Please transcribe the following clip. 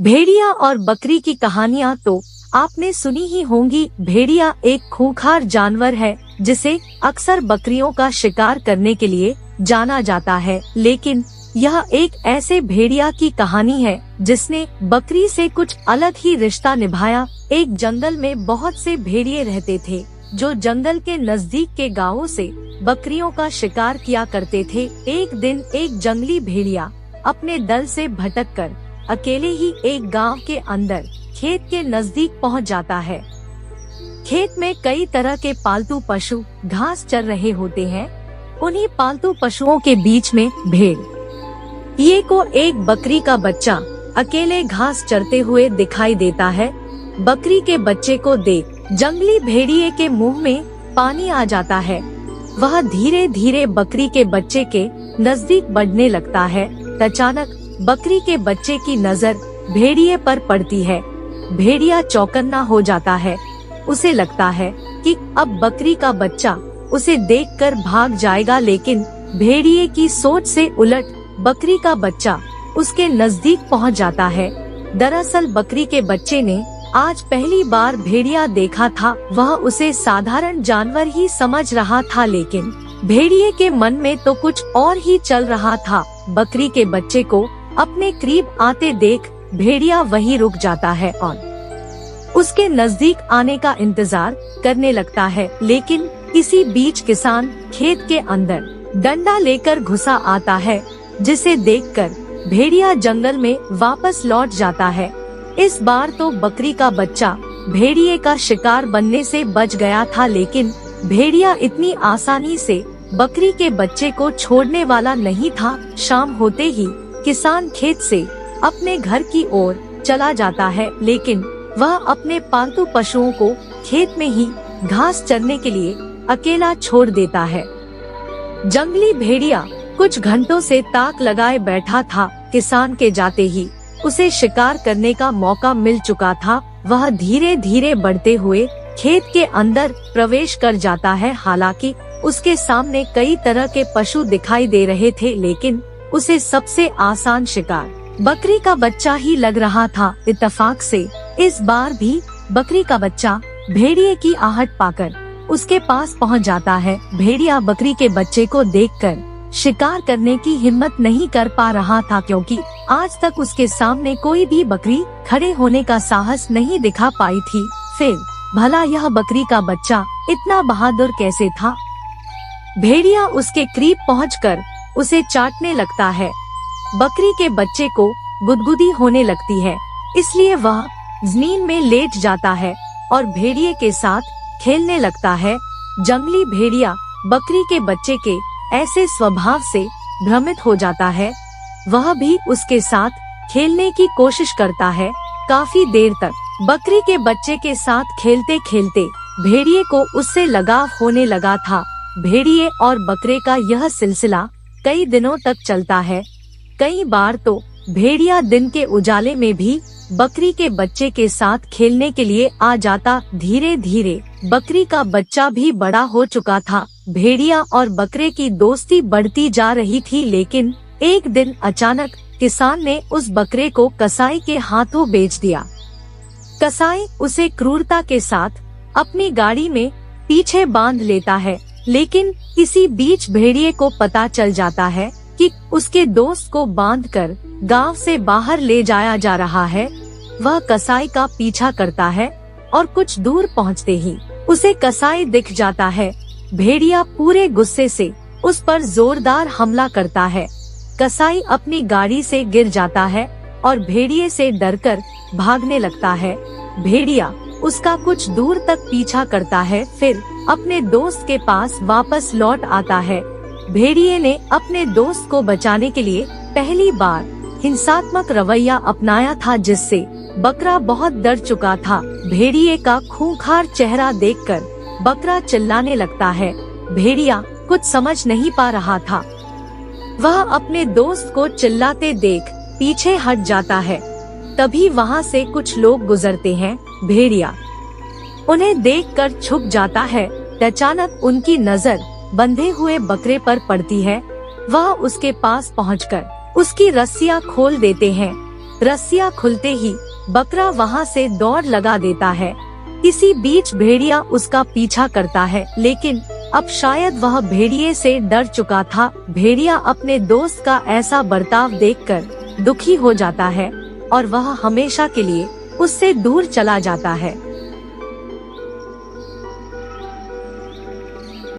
भेड़िया और बकरी की कहानियाँ तो आपने सुनी ही होंगी। भेड़िया एक खूंखार जानवर है जिसे अक्सर बकरियों का शिकार करने के लिए जाना जाता है, लेकिन यह एक ऐसे भेड़िया की कहानी है जिसने बकरी से कुछ अलग ही रिश्ता निभाया। एक जंगल में बहुत से भेड़िए रहते थे जो जंगल के नजदीक के गांवों से बकरियों का शिकार किया करते थे। एक दिन एक जंगली भेड़िया अपने दल से भटककर अकेले ही एक गांव के अंदर खेत के नजदीक पहुंच जाता है। खेत में कई तरह के पालतू पशु घास चर रहे होते हैं। उन्हीं पालतू पशुओं के बीच में भेड़िए को एक बकरी का बच्चा अकेले घास चरते हुए दिखाई देता है। बकरी के बच्चे को देख जंगली भेड़िए के मुंह में पानी आ जाता है। वह धीरे धीरे बकरी के बच्चे के नजदीक बढ़ने लगता है। अचानक बकरी के बच्चे की नजर भेड़िए पर पड़ती है। भेड़िया चौकन्ना हो जाता है। उसे लगता है कि अब बकरी का बच्चा उसे देखकर भाग जाएगा, लेकिन भेड़िए की सोच से उलट बकरी का बच्चा उसके नजदीक पहुंच जाता है। दरअसल बकरी के बच्चे ने आज पहली बार भेड़िया देखा था। वह उसे साधारण जानवर ही समझ रहा था, लेकिन भेड़िए के मन में तो कुछ और ही चल रहा था। बकरी के बच्चे को अपने करीब आते देख भेड़िया वहीं रुक जाता है और उसके नजदीक आने का इंतजार करने लगता है। लेकिन इसी बीच किसान खेत के अंदर डंडा लेकर घुसा आता है, जिसे देखकर भेड़िया जंगल में वापस लौट जाता है। इस बार तो बकरी का बच्चा भेड़िए का शिकार बनने से बच गया था, लेकिन भेड़िया इतनी आसानी से बकरी के बच्चे को छोड़ने वाला नहीं था। शाम होते ही किसान खेत से अपने घर की ओर चला जाता है, लेकिन वह अपने पालतू पशुओं को खेत में ही घास चरने के लिए अकेला छोड़ देता है। जंगली भेड़िया कुछ घंटों से ताक लगाए बैठा था। किसान के जाते ही उसे शिकार करने का मौका मिल चुका था। वह धीरे धीरे बढ़ते हुए खेत के अंदर प्रवेश कर जाता है। हालांकि उसके सामने कई तरह के पशु दिखाई दे रहे थे, लेकिन उसे सबसे आसान शिकार बकरी का बच्चा ही लग रहा था। इत्तेफाक से इस बार भी बकरी का बच्चा भेड़िए की आहट पाकर उसके पास पहुंच जाता है। भेड़िया बकरी के बच्चे को देखकर शिकार करने की हिम्मत नहीं कर पा रहा था, क्योंकि आज तक उसके सामने कोई भी बकरी खड़े होने का साहस नहीं दिखा पाई थी। फिर भला यह बकरी का बच्चा इतना बहादुर कैसे था? भेड़िया उसके करीब पहुंचकर उसे चाटने लगता है। बकरी के बच्चे को गुदगुदी होने लगती है, इसलिए वह जमीन में लेट जाता है और भेड़िए के साथ खेलने लगता है। जंगली भेड़िया बकरी के बच्चे के ऐसे स्वभाव से भ्रमित हो जाता है। वह भी उसके साथ खेलने की कोशिश करता है। काफी देर तक बकरी के बच्चे के साथ खेलते खेलते भेड़िए को उससे लगाव होने लगा था। भेड़िए और बकरे का यह सिलसिला कई दिनों तक चलता है। कई बार तो भेड़िया दिन के उजाले में भी बकरी के बच्चे के साथ खेलने के लिए आ जाता। धीरे धीरे बकरी का बच्चा भी बड़ा हो चुका था। भेड़िया और बकरे की दोस्ती बढ़ती जा रही थी, लेकिन एक दिन अचानक किसान ने उस बकरे को कसाई के हाथों बेच दिया। कसाई उसे क्रूरता के साथ अपनी गाड़ी में पीछे बांध लेता है, लेकिन इसी बीच भेड़िए को पता चल जाता है कि उसके दोस्त को बांधकर गांव से बाहर ले जाया जा रहा है। वह कसाई का पीछा करता है और कुछ दूर पहुंचते ही उसे कसाई दिख जाता है। भेड़िया पूरे गुस्से से उस पर जोरदार हमला करता है। कसाई अपनी गाड़ी से गिर जाता है और भेड़िए से डरकर भागने लगता है। भेड़िया उसका कुछ दूर तक पीछा करता है, फिर अपने दोस्त के पास वापस लौट आता है। भेड़िए ने अपने दोस्त को बचाने के लिए पहली बार हिंसात्मक रवैया अपनाया था, जिससे बकरा बहुत डर चुका था। भेड़िए का खूंखार चेहरा देखकर बकरा चिल्लाने लगता है। भेड़िया कुछ समझ नहीं पा रहा था। वह अपने दोस्त को चिल्लाते देख पीछे हट जाता है। तभी वहाँ से कुछ लोग गुजरते हैं। भेड़िया उन्हें देखकर छुप जाता है। अचानक उनकी नजर बंधे हुए बकरे पर पड़ती है। वह उसके पास पहुंचकर उसकी रस्सियां खोल देते हैं। रस्सियाँ खुलते ही बकरा वहाँ से दौड़ लगा देता है। इसी बीच भेड़िया उसका पीछा करता है, लेकिन अब शायद वह भेड़िए से डर चुका था। भेड़िया अपने दोस्त का ऐसा बर्ताव देखकर दुखी हो जाता है और वह हमेशा के लिए उससे दूर चला जाता है।